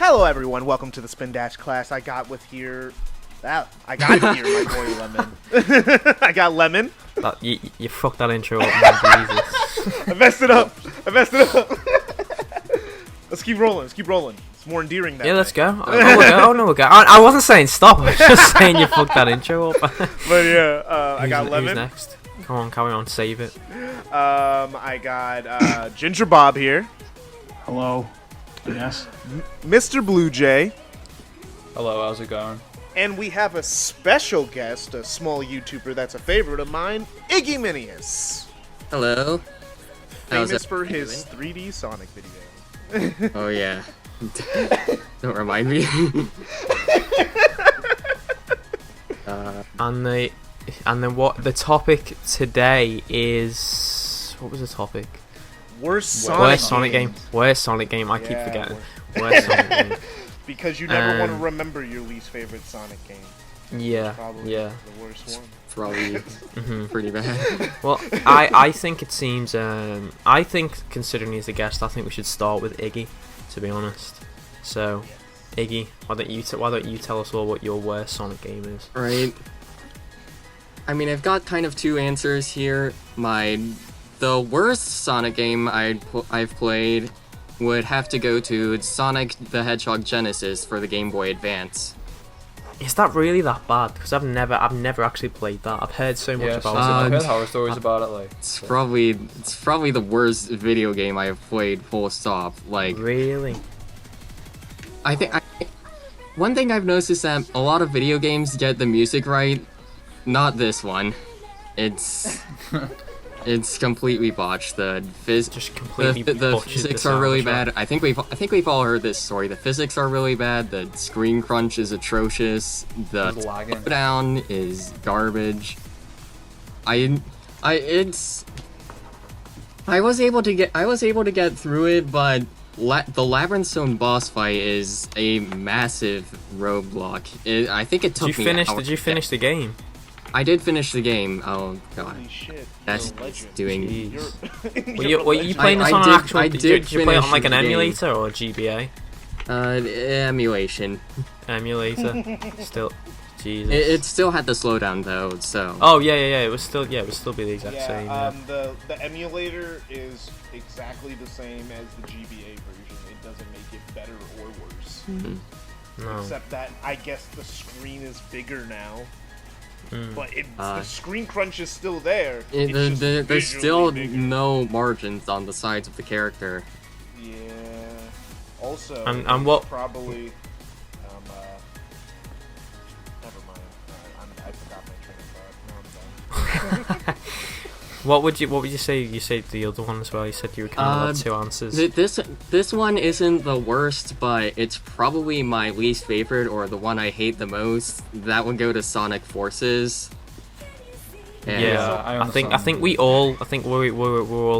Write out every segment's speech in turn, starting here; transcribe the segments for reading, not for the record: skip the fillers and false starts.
Hello everyone, welcome to the Spindash class. I got here my boy Lemon. I got Lemon. You fucked that intro up, man, Jesus. I messed it up. Let's keep rolling. It's more endearing that Yeah, way. let's go. We'll go. I wasn't saying stop, I was just saying you fucked that intro up. But yeah, I got Lemon. Who's next? Come on, carry on, save it. I got Ginger Bob here. Hello. Yes. Mr. Blue Jay. Hello, how's it going? And we have a special guest, a small YouTuber that's a favorite of mine, Iggyminious. Hello. Famous for his 3D Sonic video. Oh yeah. Don't remind me. And then what the topic today is? What was the topic? Worst Sonic game. Worst Sonic game. I keep forgetting. Worst Sonic game. Because you never want to remember your least favorite Sonic game. Yeah. Probably Yeah. the worst one. Probably pretty bad. Well, I think it seems. I think considering he's a guest, I think we should start with Iggy. To be honest. So, Iggy, why don't you tell us all what your worst Sonic game is? Right. I mean, I've got kind of two answers here. The worst Sonic game I've played would have to go to Sonic the Hedgehog Genesis for the Game Boy Advance. Is that really that bad? Because I've never actually played that. I've heard so much about it. I've heard horror stories about it. Like, It's probably the worst video game I have played. Full stop. Like, Really? I think one thing I've noticed is that a lot of video games get the music right. Not this one. It's completely botched. The physics are really bad. I think we've all heard this story. The physics are really bad. The screen crunch is atrocious. The slowdown is garbage. I was able to get through it, but the Labyrinth Zone boss fight is a massive roadblock. I think it took me an hour. Did you finish the game? I did finish the game. Oh god, Holy shit. that's doing. Were you playing this on an actual? Did you play it on like an finish the emulator or a GBA? Emulation. Emulator. Still, Jesus. It still had the slowdown though, so. Oh yeah. It would still be the exact same. The emulator is exactly the same as the GBA version. It doesn't make it better or worse. No. Except that I guess the screen is bigger now. But the screen crunch is still there. There's still no margins on the sides of the character. Yeah. Also, and what? Probably. Never mind. I forgot my train of thought. No, I'm done. What would you say? You said the other one as well. You said you were kind of two answers. This one isn't the worst, but it's probably my least favorite or the one I hate the most. That would go to Sonic Forces. And Yeah, I think we're all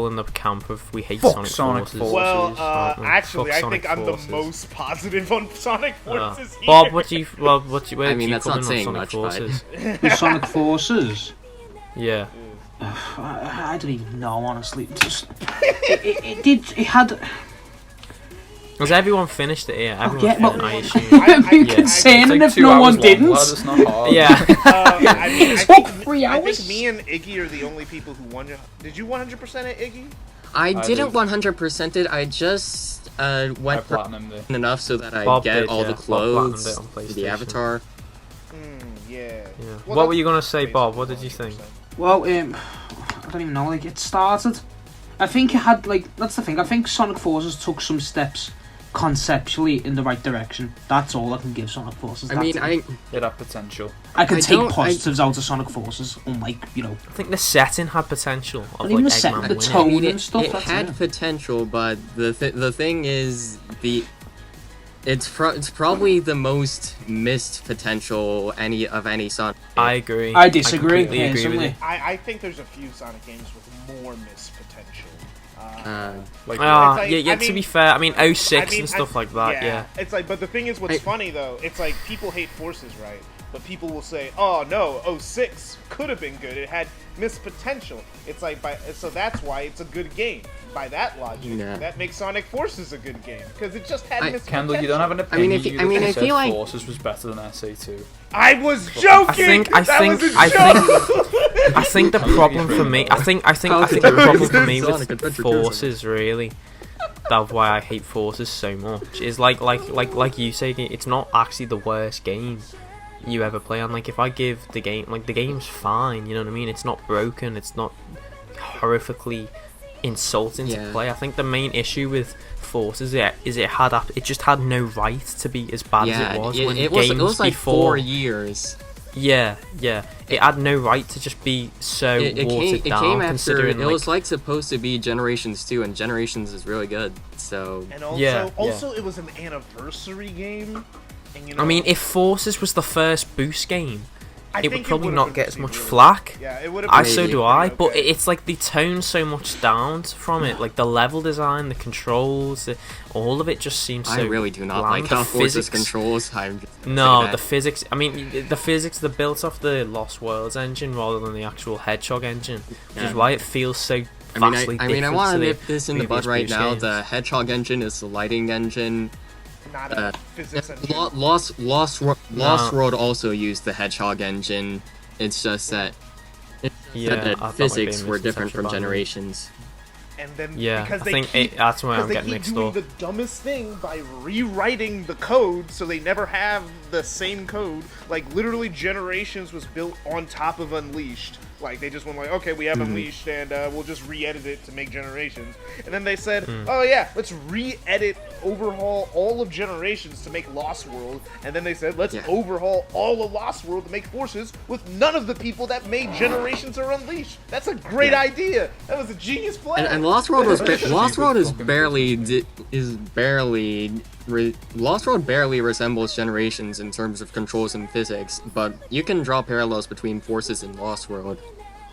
in the camp of we hate Sonic Forces. Well, actually, I think I'm the most positive on Sonic Forces here. Bob, where do I mean, you that's come not in saying on much, Sonic Forces? With Sonic Forces? Yeah. I don't even know, honestly. Just it had. Has everyone finished it? Yeah, everyone yeah, finished, well, I assume. I'd be concerned if no one didn't. I think me and Iggy are the only people who won. Did you 100% it, Iggy? I didn't 100% it. I just went platinumed enough so that I Bob get did, all yeah. the Bob clothes, platinumed it on the PlayStation. avatar. Yeah. Well, what were you gonna say, Bob? What did you think? Well, I don't even know. Like, it started. I think it had that's the thing. I think Sonic Forces took some steps conceptually in the right direction. That's all I can give Sonic Forces. It had potential. I can take positives out of Sonic Forces, unlike I think the setting had potential. Of, even the Eggman setting, the winning. tone and stuff. It had potential, but the thing is it's probably the most missed potential of any Sonic game. I agree. I disagree. I completely agree with you. I think there's a few Sonic games with more missed potential. To be fair, I mean 06 and stuff like that, yeah. It's like, but the thing is, what's funny though, it's like people hate Forces, right? but people will say, oh no, 06 could have been good. It had missed potential. It's like, so that's why it's a good game. By that logic, that makes Sonic Forces a good game, because it just had missed potential. Kendall, you don't have an opinion. I feel like Forces was better than SA2. I was joking. I think the problem for me, I think the problem for me with Forces really, that's why I hate Forces so much, is like you say, it's not actually the worst game you ever play. And like, if I give the game, like, the game's fine, you know what I mean? It's not broken. It's not horrifically insulting to play. I think the main issue with Forces is it just had no right to be as bad as it was. It was like before, 4 years. Yeah, it had no right to just be so watered down. It came after, considering it was like supposed to be Generations 2, and Generations is really good. So and also it was an anniversary game. And, you know, I mean, if Forces was the first Boost game, it would probably not get as much flack. Yeah, it would have. So do I. But it's like they tone so much down from it. Like the level design, the controls, all of it just seems so. I really do not like how Forces controls. The physics. I mean, the physics they're built off the Lost Worlds engine rather than the actual Hedgehog engine, which is why it feels so. I want to nip this in the bud right now. The Hedgehog engine is the lighting engine. Not physics engine. Lost World also used the Hedgehog engine. It's just that physics were different from Generations. And then I think that's where I'm getting mixed up. They keep doing the dumbest thing by rewriting the code so they never have the same code. Like, literally, Generations was built on top of Unleashed. Like, they just went like, okay, we have Unleashed, and we'll just re-edit it to make Generations. And then they said, oh yeah, let's re-edit, overhaul all of Generations to make Lost World. And then they said, let's overhaul all of Lost World to make Forces with none of the people that made Generations or Unleashed. That's a great idea. That was a genius plan. And Lost World Lost World barely resembles Generations in terms of controls and physics, but you can draw parallels between Forces and Lost World.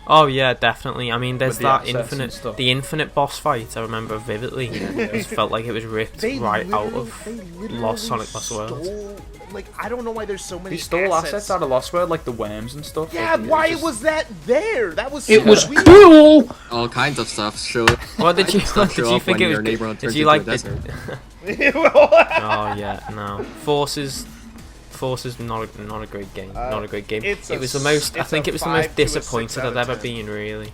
Oh yeah, definitely. I mean, there's that infinite boss fight. I remember vividly. It just felt like it was ripped right out of Lost Sonic Lost World. Like, I don't know why there's so many. He stole assets out of Lost World, like the worms and stuff. Yeah, like, why was that there? That was. It was cool. All kinds of stuff. Sure. What did you think it was? Did you like it? Oh yeah, no. Forces not a great game. Not a great game. It was the most. I think it was the most disappointed I've ever been, really,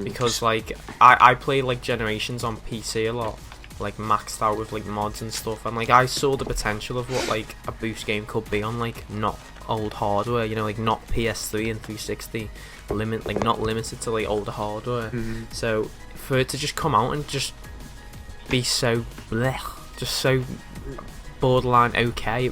because like I played like Generations on PC a lot, like maxed out with like mods and stuff, and like I saw the potential of what like a Boost game could be on like not old hardware, you know, like not PS3 and 360 not limited to like older hardware. So for it to just come out and just be so just so borderline okay,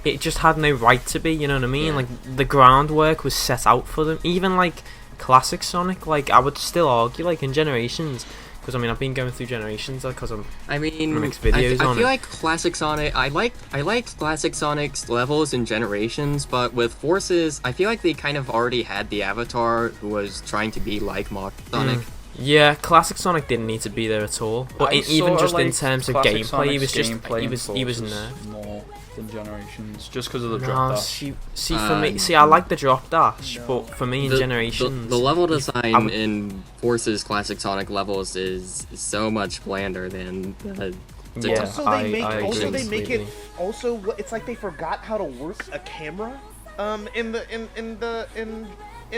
it just had no right to be, you know what I mean? Like, the groundwork was set out for them. Even like classic Sonic, like I would still argue, like in Generations, because I mean I've been going through Generations because I mix videos on it. I feel like classic Sonic. I liked classic Sonic's levels in Generations, but with Forces, I feel like they kind of already had the avatar who was trying to be like modern Sonic. Yeah, classic Sonic didn't need to be there at all. But even just in terms of gameplay, he was nerfed more than Generations, just because of the drop dash. I like the drop dash, but for me in Generations, the level design in Forces classic Sonic levels is so much blander than the. It's like they forgot how to work a camera,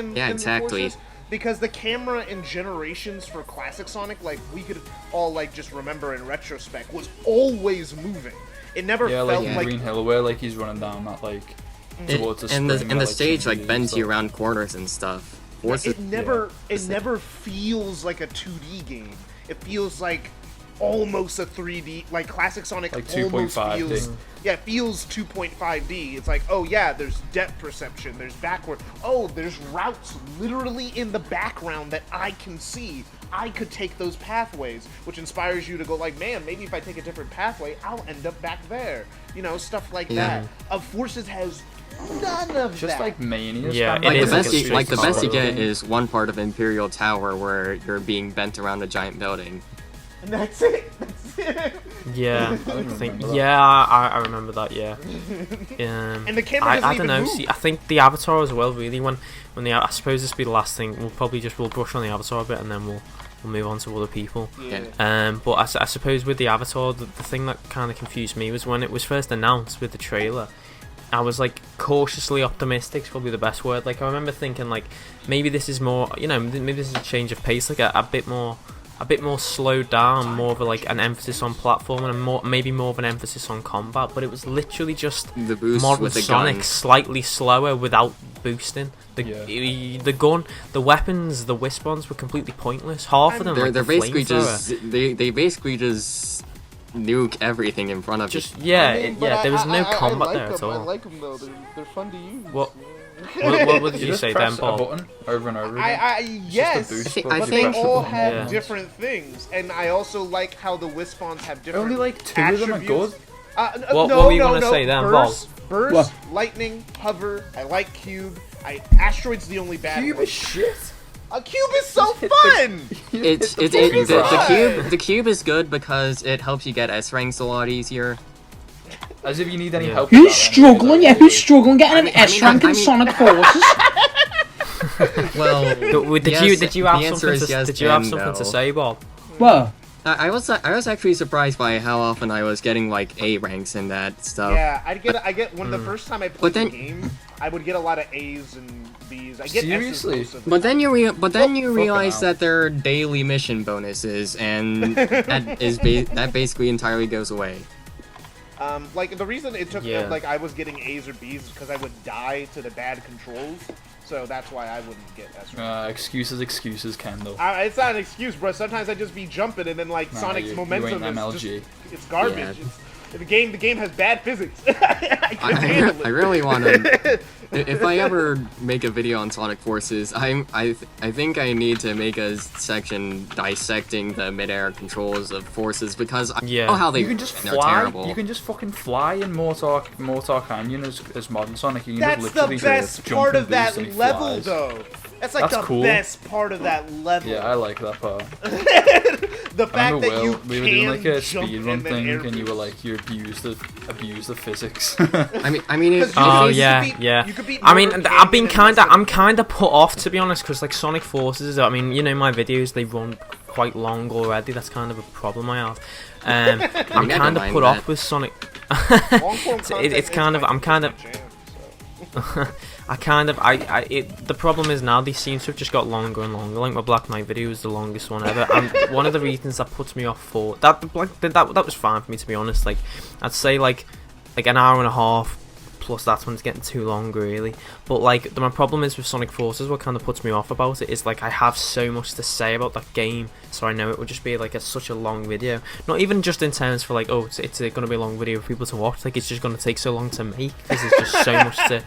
exactly. Forces. Because the camera in Generations for classic Sonic, like we could all like just remember in retrospect, was always moving. It never felt like Green Hill, where like he's running down that like towards the and the stage like bends you around corners and stuff. It never feels like a 2D game. It feels like almost a 3D, like classic Sonic like almost 2.5D. feels. Yeah, it feels 2.5D. It's like, oh yeah, there's depth perception, there's backward. Oh, there's routes literally in the background that I can see. I could take those pathways, which inspires you to go like, man, maybe if I take a different pathway, I'll end up back there. You know, stuff like that. Forces has none of just that. like Mania. Yeah, the best you get is one part of Imperial Tower where you're being bent around a giant building. And that's it. Yeah, I remember that. Yeah, and the camera doesn't I don't know. move. See, I think the avatar as well. Really, when I suppose this will be the last thing. We'll brush on the avatar a bit, and then we'll move on to other people. Yeah. But I suppose with the avatar, the thing that kind of confused me was when it was first announced with the trailer. I was like cautiously optimistic. Is probably the best word. Like I remember thinking like maybe this is more. Maybe this is a change of pace. Like a bit more slowed down, more of an emphasis on platform and maybe more of an emphasis on combat. But it was literally just the boost modern with the Sonic, gun. slightly slower without boosting. The gun, the weapons, the Wispons were completely pointless. Half of them, they're basically just they basically just nuke everything in front of you. There was no combat there at all. I like them though. They're fun to use. What did you say then, Bob? A button over and over again. Yes, I but think they all have different things, and I also like how the Wispons have different. Only like 2 attributes. of them are good. What were you gonna say then, Bob? Burst, lightning, hover. I like cube. Asteroid's the only bad Cube one. is shit. A cube is so fun. The cube is good because it helps you get S ranks a lot easier. As if you need any help. Who's struggling? Who's struggling getting an S rank in Sonic Forces? Well, did you have something to say, Bob? Well, I was actually surprised by how often I was getting like A ranks in that stuff. Yeah, I get when the first time I played the game, I would get a lot of A's and B's. I get Seriously? S's. But then you realize that there are daily mission bonuses, and that basically entirely goes away. Like the reason it took like I was getting A's or B's is because I would die to the bad controls. So that's why I wouldn't get S rank. Excuses, Kendall. It's not an excuse, bro. Sometimes I just be jumping, and then like Sonic's momentum is just, it's garbage. Yeah. The game has bad physics. I really want to. If I ever make a video on Sonic Forces, I think I need to make a section dissecting the mid-air controls of Forces because I know how you can just they're fly. terrible. You can just fucking fly in Mortar Canyon as modern Sonic. You can That's just the literally best jump part and of that boost and he level, flies. though. That's the cool. best part of that level. Yeah, I like that part. The fact that you we were doing like a jump speedrun and then thing, air and you were boost. like, you abused the physics. I mean, it's I'm kind of put off, to be honest, because like Sonic Forces, I mean, my videos, they run quite long already. That's kind of a problem I have. I'm kind of put off with Sonic. It's kind of the problem is now they seem to have just got longer and longer. Like my Black Knight video is the longest one ever, and one of the reasons that puts me off for that was fine for me, to be honest. Like I'd say like an hour and a half plus that one's getting too long really. But like my problem is with Sonic Forces, what kind of puts me off about it is like I have so much to say about that game, so I know it would just be like such a long video. Not even just in terms for like, oh, it's going to be a long video for people to watch. Like it's just going to take so long to make because there's just so much to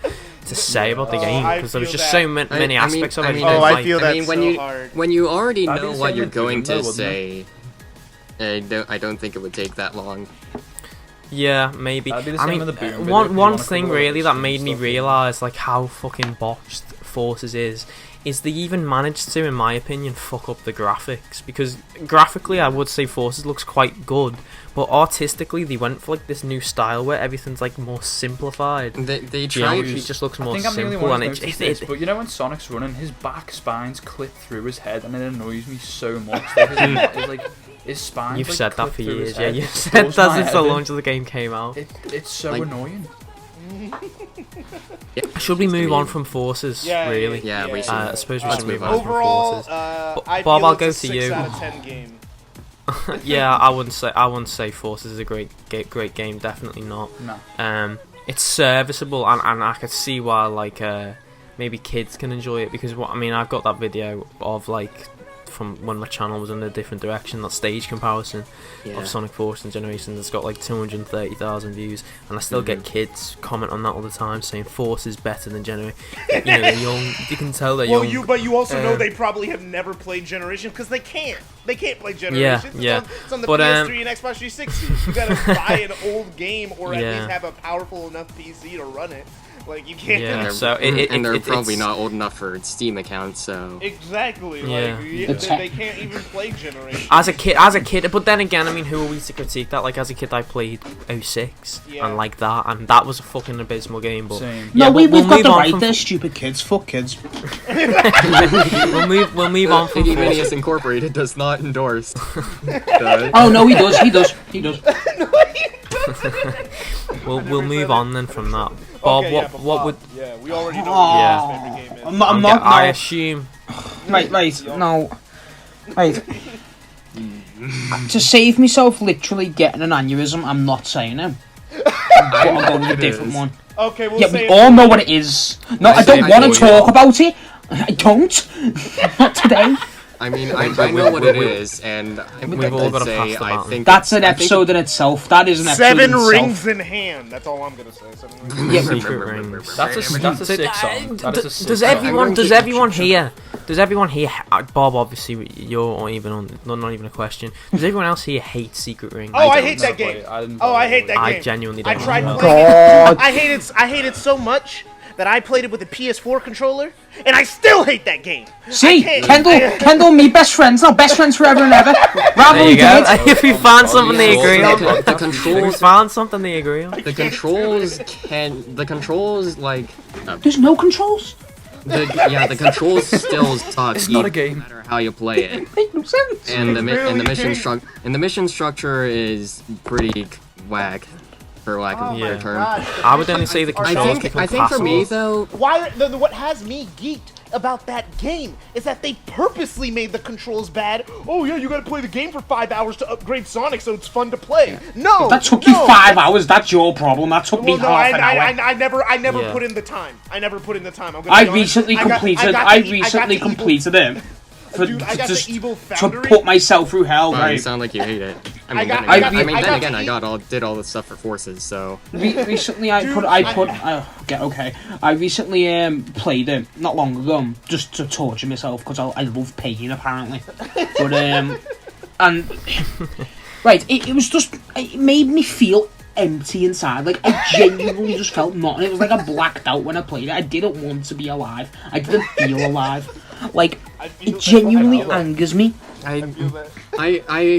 say about the game because there's just so many aspects of it. I feel that when you already That'd know be what you're the same going with Doom, to though, wouldn't say, I don't think it would take that long. Yeah, maybe. That'd be the I same mean, with the Boom video, if one you wanna thing cover really all that the made me stuff. realise like how fucking botched Forces is they even managed to, in my opinion, fuck up the graphics. Because graphically, I would say Forces looks quite good, but artistically, they went for like this new style where everything's like more simplified. They tried. It just looks more I think I'm the only simple, one and who's noticed this, but when Sonic's running, his back spine's clipped through his head, and it annoys me so much. His spine. You've said that for years, yeah. You've It said does that my since head the in. launch of the game came out. It's so annoying. Should we move on from Forces? Yeah, really? Yeah, we should. I suppose we Let's should move move on on. from Overall, Forces. I Bob, feel I'll it's go a to 6 you. out of 10 game. Yeah, I wouldn't say Forces is a great game. Definitely not. No. It's serviceable, and I could see why like maybe kids can enjoy it because I've got that video of like from when my channel was in a different direction, that stage comparison of Sonic Forces and Generations. It's got like 230,000 views, and I still get kids comment on that all the time saying Force is better than Generation. They're young. You can tell they're young. But you also know they probably have never played Generation because they can't. They can't play Generations. Yeah. It's on the But, PS3 and Xbox 360. You gotta buy an old game or at Yeah. least have a powerful enough PC to run it. Like you can't. Yeah, and they're probably not old enough for Steam accounts, so exactly. Yeah. Like they can't even play Generation. As a kid, but then again, I mean, who are we to critique that? Like as a kid, I played 06 and like that, and that was a fucking abysmal game. But Same. No, yeah, we've got the right from... there, stupid kids. Fuck kids. we'll move on from Iggyminious Incorporated does not endorse. Oh no, he does. He does. We'll move on then from that. Bob, Okay, what would? Yeah, we already know what his favorite game is. I'm not. I assume. Right, no. Right. To save myself literally getting an aneurysm, I'm not saying him. I'm going with a different one. Okay, we'll Yeah, say we all know what it is. No, I don't want to talk about it. I don't. Not today. I mean, I know what it is, and We've all got to pass the I mountain. think That's an episode in itself. That is an episode in Seven itself. rings in hand. That's all I'm gonna say. 7 rings. Yeah, Secret rings. That's a sick song. That is a sick Does song. everyone here? Bob, obviously, you're not even a question. Does everyone else here hate Secret Rings? Oh, I hate that game. I hate that game. I genuinely don't. I tried know. playing it. I hate it so much that I played it with a PS4 controller, and I still hate that game. See, Kendall, me best friends now, best friends forever and ever. There you go. If we found something they agree on, the if we controls. found something they agree on. The controls like. There's no controls. The controls still suck. It's not a game. No matter how you play it. Make no sense. And the mission structure is pretty whack, for lack of a better term. I would only say the controls I think for me though, What has me geeked about that game is that they purposely made the controls bad. Oh yeah, you gotta play the game for 5 hours to upgrade Sonic so it's fun to play. No, That took you 5 hours. That's your problem. That took me Well, no, half an hour. I never Yeah. put in the time. I never put in the time. I'm gonna I be honest. recently completed it. Dude, I got the Evil to Foundry. put myself through hell. you Right. sound like you hate it. I I mean, got- then I again, got- I mean, I then got again, the- I did all the stuff for Forces, so. Recently, I recently played it not long ago just to torture myself because I love pain apparently. But and right, it made me feel empty inside. Like I genuinely just felt nothing. It was like I blacked out when I played it. I didn't want to be alive. I didn't feel alive. Like it genuinely angers me. I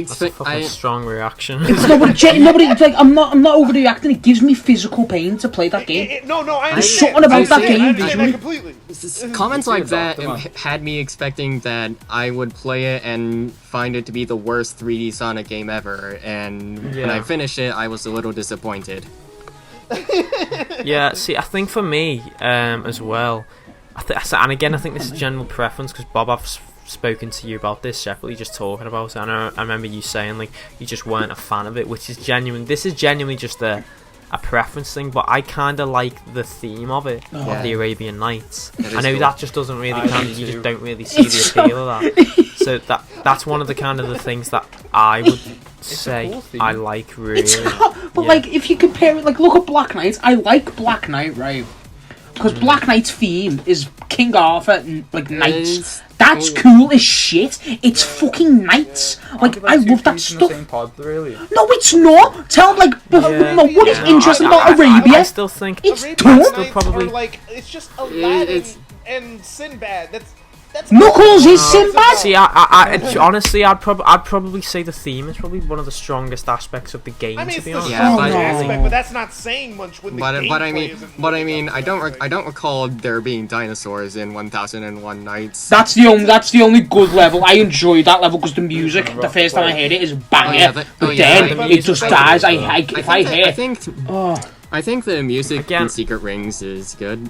That's a fucking strong reaction. It's nobody. It's like I'm not overreacting. It gives me physical pain to play that game. No, I There's understand. something about that I game understand that visually. completely. Comments like that Come on. had me expecting that I would play it and find it to be the worst 3D Sonic game ever, and when I finished it, I was a little disappointed. Yeah, see, I think for me, as well, and again, I think this is general preference because Bob, I've spoken to you about this separately, just talking about it, and I remember you saying like you just weren't a fan of it, which is genuine. This is genuinely just a preference thing, but I kind of like the theme of it, of the Arabian Nights. I know cool. that just doesn't really you just don't really see It's the appeal of that. So that's one of the kind of the things that I would say cool theme. I like really. But like, if you compare it, like, look at Black Knight. I like Black Knight, right? Because Black Knight's theme is King Arthur and like knights. That's cool as shit. It's fucking knights. Like I love that stuff. Really? No, it's not. Tell like no. What is interesting about Arabia? I still think It's Arabian dumb. Nights probably- are like it's just Aladdin It's- and Sinbad. That's Knuckles is Sinbad. See, I honestly, I'd probably say the theme is probably one of the strongest aspects of the game. I mean, to it's be the honest. Yeah, strongest but- aspect, but that's not saying much when the But gameplay I mean, isn't I don't recall there being dinosaurs in 1001 Nights. That's the only good level. I enjoyed that level because the music, the first time I heard it, is banger. But then it just dies. I think the music Again- in Secret Rings is good.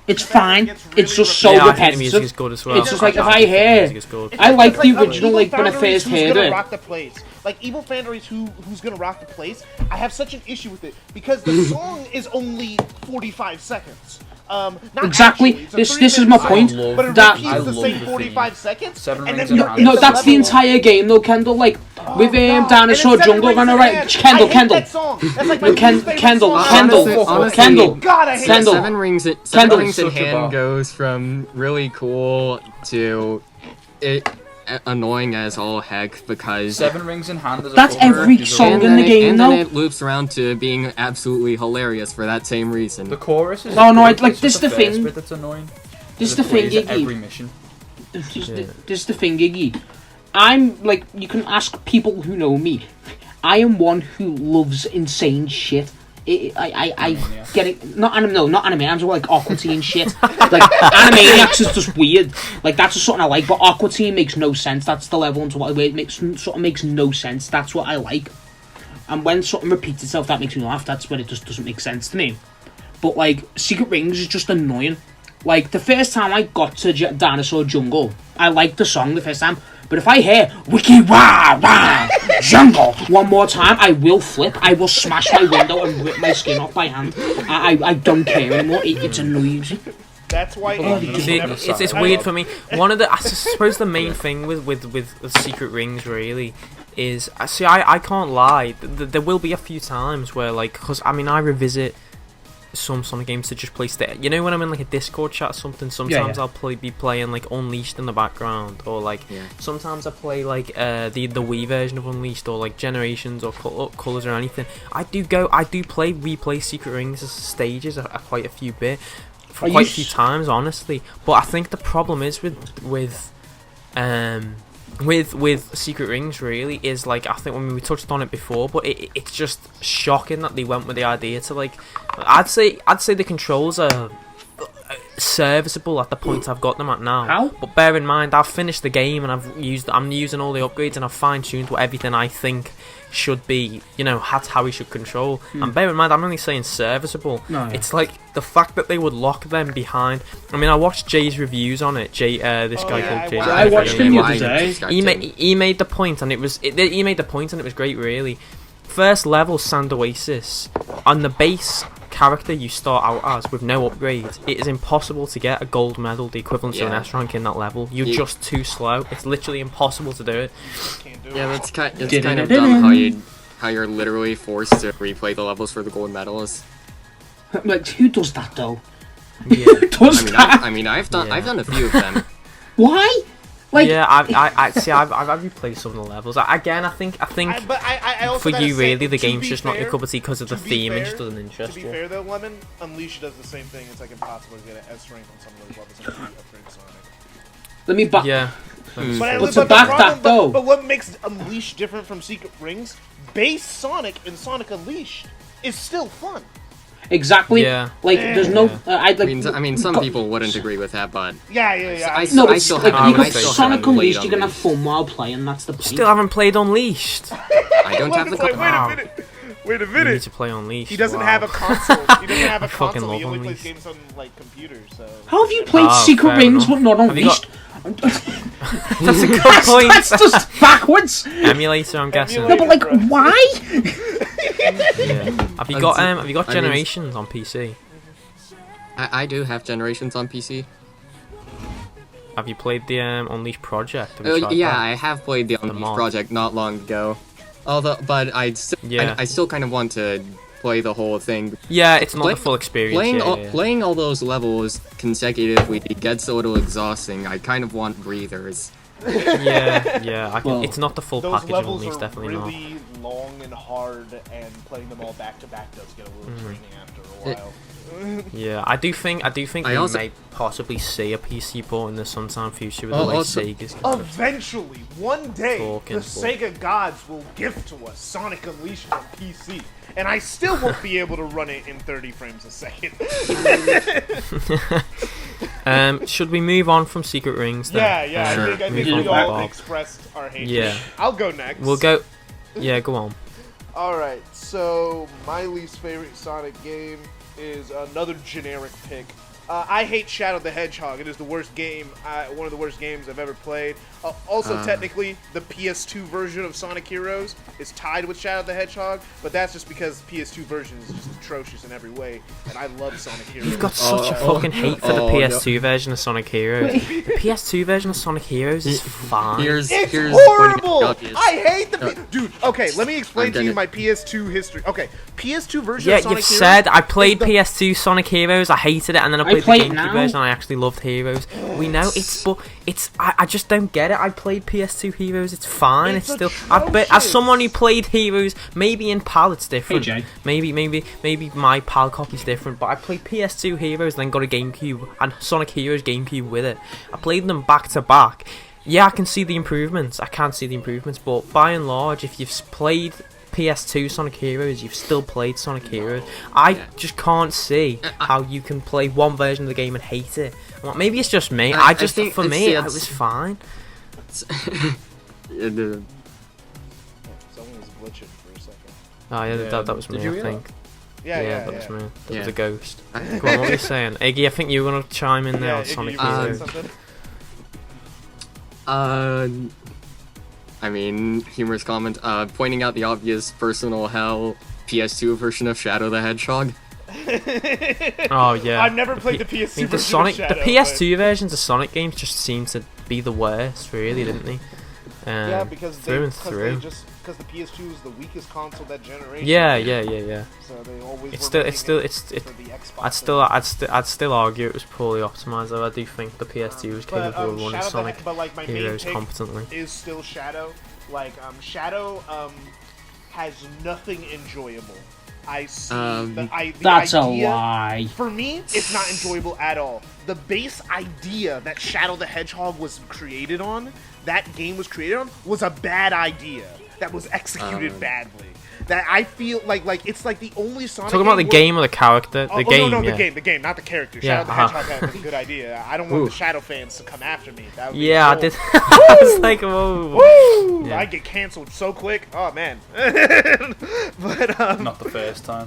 It's fine. It's It's really just so Yeah, I think the music is repetitive. good as well. It's just like if I I think the hear- music is good. I like the It's original, Evil like when I Foundries, first who's heard gonna it. rock the place. Like Evil Foundries, who's gonna rock the place? I have such an issue with it because the song is only 45 seconds. Not Exactly. actually, it's a This 3 is my minute point. song, but it That repeats I the love same the 45 theme. seconds. Seven and Rings then in the- Hand. No, the that's the level- entire game though, Kendall. Like with God. Dinosaur And then Jungle, Seven am I Rings in right? Hand. Kendall, I hate Kendall. that song. That's like my No, least favorite Kendall, song. Kendall, Honestly, Kendall. God, I hate Kendall. that song. Kendall. Rings in Such a Hand bop. goes from really cool to it. annoying as all heck because 7 Rings in Hand is That's every song in the game, and though. then it loops around to being absolutely hilarious for that same reason. The chorus is. Oh, no, good, like, it's this just the first thing. bit that's annoying. This is the thing, Plays at every Iggy. mission. This is the thing, Iggy. I'm, like, you can ask people who know me. I am one who loves insane shit. I get it. Not anime, I'm just like Aqua Teen shit. Like, Animaniacs is just weird. Like, that's just something I like, but Aqua Teen makes no sense. That's the level into what it makes no sense. That's what I like. And when something repeats itself, that makes me laugh. That's when it just doesn't make sense to me. But, like, Secret Rings is just annoying. Like, the first time I got to Dinosaur Jungle, I liked the song the first time. But if I hear Wiki Wah Wah Jungle one more time, I will flip. I will smash my window and rip my skin off my hand. I don't care anymore. It's annoying. That's why it's weird for me. One of the, I suppose the main thing with Secret Rings really is, I can't lie. There will be a few times where, like, because I mean I revisit some Sonic games to just play you know, when I'm in like a Discord chat or something, sometimes I'll be playing like Unleashed in the background, or like sometimes I play like the Wii version of Unleashed, or like Generations or Colors or anything. I do replay Secret Rings stages quite a few times, honestly. But I think the problem is with Secret Rings really is, like, I think when we touched on it before, but it's just shocking that they went with the idea to, like, I'd say the controls are serviceable at the point I've got them at now. How? But bear in mind, I've finished the game and I'm using all the upgrades and I've fine-tuned what everything I think should be, you know, that's how we should control. And bear in mind, I'm only saying serviceable. It's like the fact that they would lock them behind. I mean, I watched Jay's reviews on it. This guy called Jay. I watched him the other day. He made the point, and it was great, really. First level, Sand Oasis, on the base character you start out as with no upgrades, it is impossible to get a gold medal, the equivalent to an S rank in that level. You're just too slow. It's literally impossible to do it. Yeah, that's kind of dumb how you're literally forced to replay the levels for the gold medals. Like, who does that though? Yeah. Who does that? I've done a few of them. Why? Like, yeah, I've replayed some of the levels. I think also for you say, really the game's just fair, not your cup of tea because of the theme and just doesn't interest you. you. To be fair though, Lemon, Unleashed does the same thing. It's like impossible to get an S rank on some of those levels until you upgrade Sonic. Let me back. Yeah. But what makes Unleashed different from Secret Rings? Base Sonic and Sonic Unleashed is still fun. Exactly. Yeah. Like, there's no. I mean, some people wouldn't agree with that, but I still Sonic Unleashed. You can have fun while playing. That's the point. Still haven't played Unleashed. I don't have the. Wait a minute. You need to play Unleashed. He doesn't have a console. He doesn't have a console. He only plays games on like computers. So. How have you played Secret Rings but not Unleashed? That's a good point. That's just backwards. Emulator, I'm guessing. No, but like, why? Yeah. Have you got Generations on PC? I do have Generations on PC. Have you played the Unleashed Project? Yeah, I have played the Unleashed Project not long ago. But I still kind of want to play the whole thing. Yeah, it's not the full experience. Playing all those levels consecutively gets a little exhausting. I kind of want breathers. It's not the full package of Unleashed, definitely not. Those levels are really long and hard, and playing them all back to back does get a little draining after a while. Yeah, I do think we may possibly see a PC port in the sometime future with the way Sega's eventually, one day, the Sega gods will gift to us Sonic Unleashed on PC, and I still won't be able to run it in 30 frames a second. Should we move on from Secret Rings then? Yeah. I think we all expressed our hatred. Yeah. I'll go next. We'll go. Yeah, go on. Alright, so my least favorite Sonic game is another generic pick. I hate Shadow the Hedgehog. It is the worst game, one of the worst games I've ever played. Also, technically, the PS2 version of Sonic Heroes is tied with Shadow the Hedgehog, but that's just because the PS2 version is just atrocious in every way, and I love Sonic Heroes. You've got such a fucking hate for the PS2 version of Sonic Heroes. The PS2 version of Sonic Heroes is fine. It's horrible! I hate the Dude, okay, let me explain to you my PS2 history. Okay, PS2 version of Sonic Heroes... Yeah, you've said, I played PS2 Sonic Heroes, I hated it, and then I played the GameCube version and I actually loved Heroes. We know I just don't get it. I played PS2 Heroes. It's fine. It's still. I bet as someone who played Heroes, maybe in PAL it's different. Hey, Jay. Maybe my PAL copy's different. But I played PS2 Heroes, then got a GameCube and Sonic Heroes GameCube with it. I played them back to back. Yeah, I can see the improvements. I can't see the improvements, but by and large, if you've played PS2 Sonic Heroes, you've still played Sonic Heroes. I just can't see how you can play one version of the game and hate it. Well, maybe it's just me. I think for me, it was fine. Someone was glitching for a second. Oh yeah, that was me, I think. Yeah, that was me. That was a ghost. Go on, what were you saying? Iggy, I think you were going to chime in there on Sonic Heroes. I mean, humorous comment, pointing out the obvious personal hell PS2 version of Shadow the Hedgehog. Oh yeah. I've never played the PS2 version of Shadow. The PS2 versions of Sonic games just seem to be the worst, really, didn't they? Yeah, because the PS2 is the weakest console that generation. Yeah. So they always I'd still argue it was poorly optimized, though. I do think the PS2 was capable of running Sonic Heroes competently. Is still Shadow. Like Shadow has nothing enjoyable. I see that's idea, a lie. For me, it's not enjoyable at all. The base idea that Shadow the Hedgehog was created on, that game was created on, was a bad idea that was executed badly. That I feel like it's like the only Sonic. Talking about the game or the character? The game, no, the game, not the character. Shadow the Hedgehog had a good idea. I don't want the Shadow fans to come after me. That would be I did. I was like, whoa. Woo! Yeah. I get canceled so quick. Oh man. But not the first time.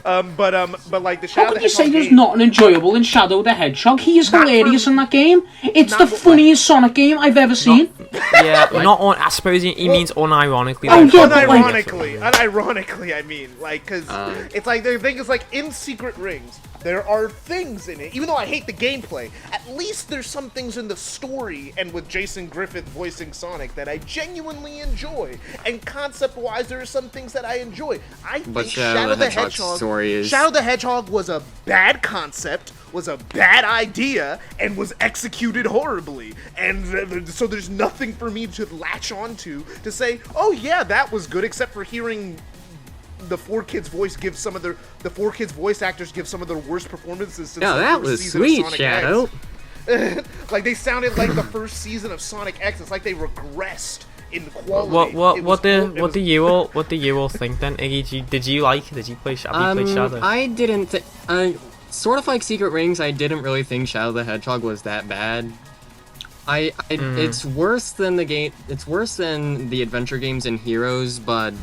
But like the Shadow. How can you say there's nothing enjoyable in Shadow the Hedgehog? He is hilarious in that game. It's the funniest Sonic game I've ever seen. I suppose he means unironically. Unironically, I mean, like, because it's like the thing is like in Secret Rings, there are things in it. Even though I hate the gameplay, at least there's some things in the story and with Jason Griffith voicing Sonic that I genuinely enjoy. And concept-wise, there are some things that I enjoy. I think Shadow the Hedgehog was a bad concept, was a bad idea, and was executed horribly. And so there's nothing for me to latch onto to say, oh yeah, that was good, except for hearing the 4Kids voice give some of the 4Kids voice actors give some of their worst performances since the first season of Sonic Shadow. X. Like they sounded like the first season of Sonic X. It's like they regressed in quality. What do you all think then, Iggy? Did you like it? Did you play Shadow? I didn't. Sort of like Secret Rings, I didn't really think Shadow the Hedgehog was that bad. It's worse than the game. It's worse than the adventure games and Heroes, but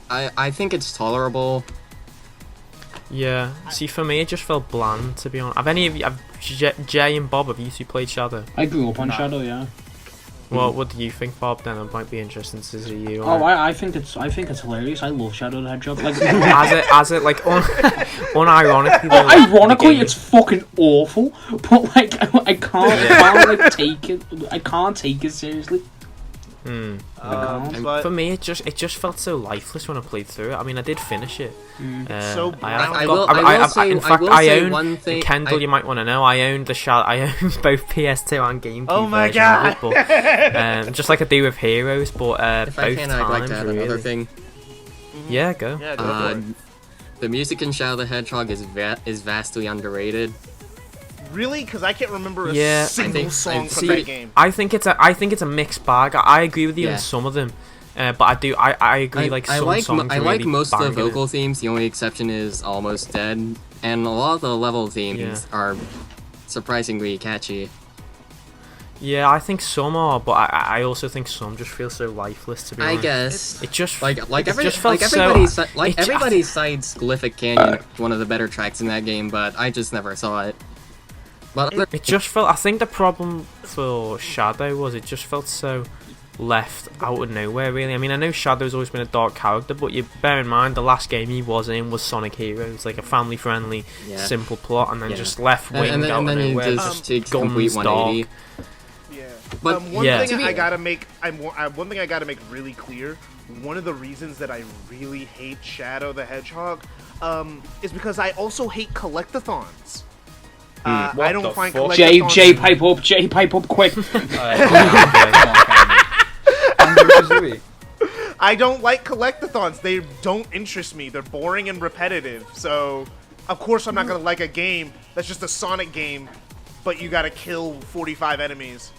I think it's tolerable. Yeah. See, for me, it just felt bland, to be honest. Jay and Bob, have you two played Shadow? I grew up on Shadow, yeah. Well, what do you think, Bob? Then it might be interesting to see you. I think it's hilarious. I love Shadow the Hedgehog. Like, as it like unironically. Ironically, it's fucking awful. But like, I can't take it. I can't take it seriously. For me, it just felt so lifeless when I played through it. I mean, I did finish it. I will say one thing. Kendall, you might want to know. I owned both PS2 and GameCube. Oh my god! Just like I do with Heroes, but if both I can, I'd like to add another thing. Yeah, go. Yeah, go for it. The music in Shadow the Hedgehog is vastly underrated. Really? Because I can't remember a single song from that game. I think it's a mixed bag. I agree with you in some of them, but I agree. Some songs I like most of the vocal themes. The only exception is Almost Dead, and a lot of the level themes are surprisingly catchy. Yeah, I think some are, but I also think some just feel so lifeless. To be honest, I guess it just everybody cites Glyphic Canyon, one of the better tracks in that game, but I just never saw it. But it just felt. I think the problem for Shadow was it just felt so left out of nowhere. Really, I mean, I know Shadow's always been a dark character, but you bear in mind the last game he was in was Sonic Heroes, like a family-friendly, simple plot, and then just left wing out of nowhere, just complete 180. Dark. But one thing I gotta make really clear. One of the reasons that I really hate Shadow the Hedgehog, is because I also hate collectathons. I don't find collectathons... Jay, pipe up quick. I don't like collectathons. They don't interest me. They're boring and repetitive. So, of course I'm not going to like a game that's just a Sonic game, but you got to kill 45 enemies.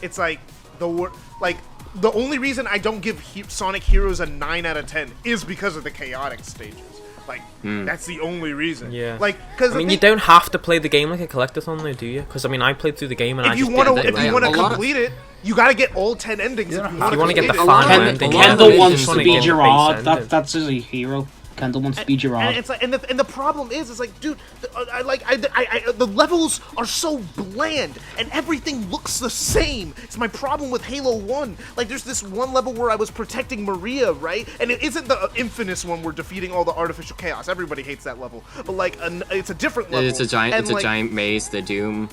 It's like, the only reason I don't give Sonic Heroes a 9 out of 10 is because of the chaotic stages. Like, that's the only reason. Yeah. Like, because you don't have to play the game like a collectathon, though, do you? Because I played through the game and if you want to complete it, you got to get all 10 endings. If you want to get the final ending. Kendall wants to be Gerard. That's his hero. Kendall wants to be Gerard. And it's like, and the problem is, like, dude, the levels are so bland, and everything looks the same. It's my problem with Halo 1. Like, there's this one level where I was protecting Maria, right? And it isn't the infamous one where defeating all the artificial chaos. Everybody hates that level. But, like, it's a different level. It's a giant maze, the Doom.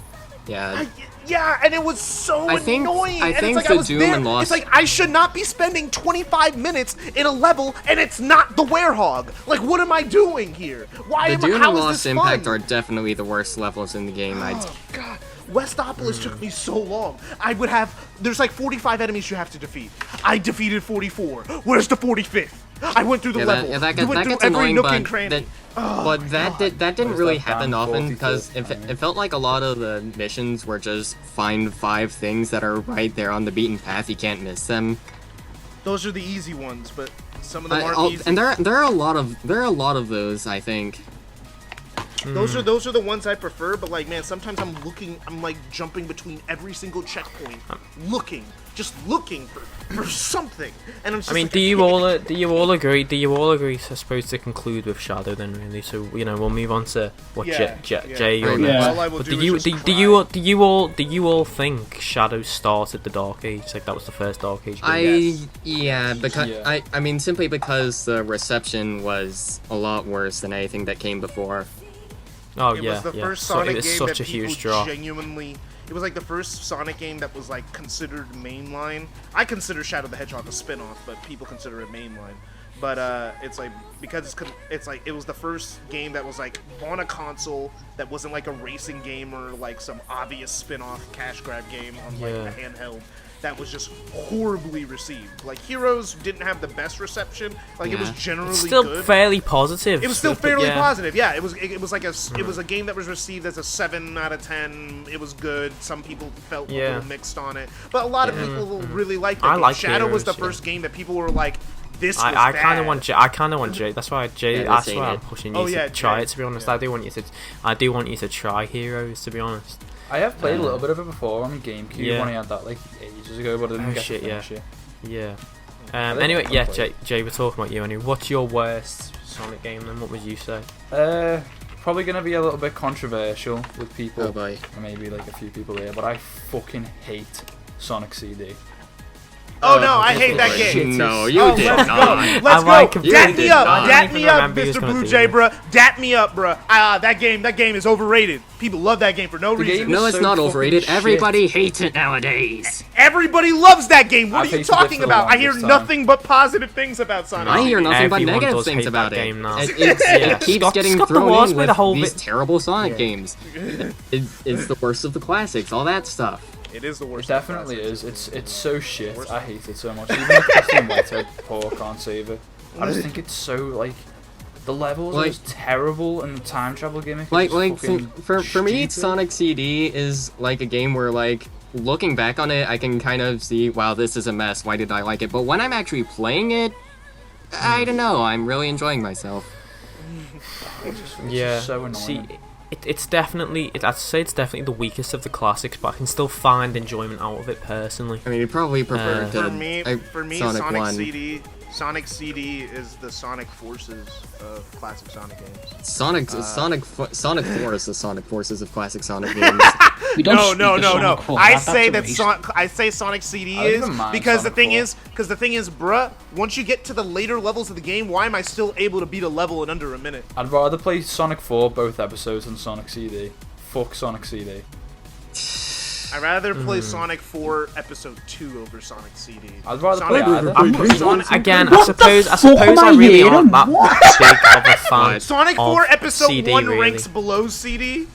Yeah. Yeah, and it was so annoying. I think it's like the Doom and Lost... It's like I should not be spending 25 minutes in a level, and it's not the Werehog. Like, what am I doing here? How is this fun? The Doom and Lost Impact are definitely the worst levels in the game. Oh, God. Westopolis took me so long. There's like 45 enemies you have to defeat. I defeated 44. Where's the 45th? I went through the level. That gets annoying, but that didn't really happen often, because it felt like a lot of the missions were just find 5 things that are right there on the beaten path. You can't miss them. Those are the easy ones, but some of them aren't easy. And there are a lot of those, I think. Those are the ones I prefer, but like, man, sometimes I'm like jumping between every single checkpoint, looking for something, and I'm just do you all agree? I suppose, to conclude with Shadow then, really. So we'll move on to what Jay you're next. Do you all think Shadow started the Dark Age? Like that was the first Dark Age game? Because simply because the reception was a lot worse than anything that came before. Oh, it was the first Sonic it was game such that a huge people draw. genuinely... It was like the first Sonic game that was like considered mainline. I consider Shadow the Hedgehog a spin-off, but people consider it mainline. But it's like, because it was the first game that was like on a console that wasn't like a racing game or like some obvious spin-off cash grab game on like a handheld. That was just horribly received. Like, Heroes didn't have the best reception. Like, it was generally still good. Fairly positive. It was still fairly positive. Yeah, it was like it was a game that was received as a 7 out of 10. It was good. Some people felt a little mixed on it, but a lot of people really liked it. Like Shadow Heroes, was the first game that people were like, this was I bad. kind of want Jay. That's why That's why I'm pushing you to try it. To be honest, I do want you to try Heroes. To be honest. I have played a little bit of it before on my GameCube when I had that like ages ago, but I didn't get to finish it. Yeah. Anyway, Jay, we're talking about you. Anyway, what's your worst Sonic game then? What would you say? Probably gonna be a little bit controversial with people. Oh boy. Or maybe like a few people there, but I fucking hate Sonic CD. Oh no, I hate that game. No, you did not. Let's go. Dat me up, Mr. Blue Jay, bruh. Dat me up, bruh. That game is overrated. People love that game for no reason. No, it's not overrated. Everybody hates it nowadays. Everybody loves that game. What are you talking about? I hear nothing but positive things about Sonic. I hear nothing but negative things about it. It keeps getting thrown in with these terrible Sonic games. It's the worst of the classics, all that stuff. It is the worst. It definitely is. It's so shit. I hate it so much. Even the custom meta, poor can't save it. I just think it's so like the levels are just terrible, and the time travel gimmick. For me, Sonic CD is like a game where like looking back on it, I can kind of see, wow, this is a mess. Why did I like it? But when I'm actually playing it, I don't know. I'm really enjoying myself. It's just so annoying. See, I'd say it's definitely the weakest of the classics, but I can still find enjoyment out of it personally. I mean, you probably prefer for me, Sonic CD is the Sonic Forces of classic Sonic games. Sonic 4 is the Sonic Forces of classic Sonic games. No. I say Sonic CD is because the thing is, bruh, once you get to the later levels of the game, why am I still able to beat a level in under a minute? I'd rather play Sonic 4 both episodes than Sonic CD. Fuck Sonic CD. I'd rather play Sonic 4 Episode 2 over Sonic CD. I'd rather play Again, I suppose I really aren't that big of a fan. Sonic 4 of Episode CD, 1 really. ranks below CD.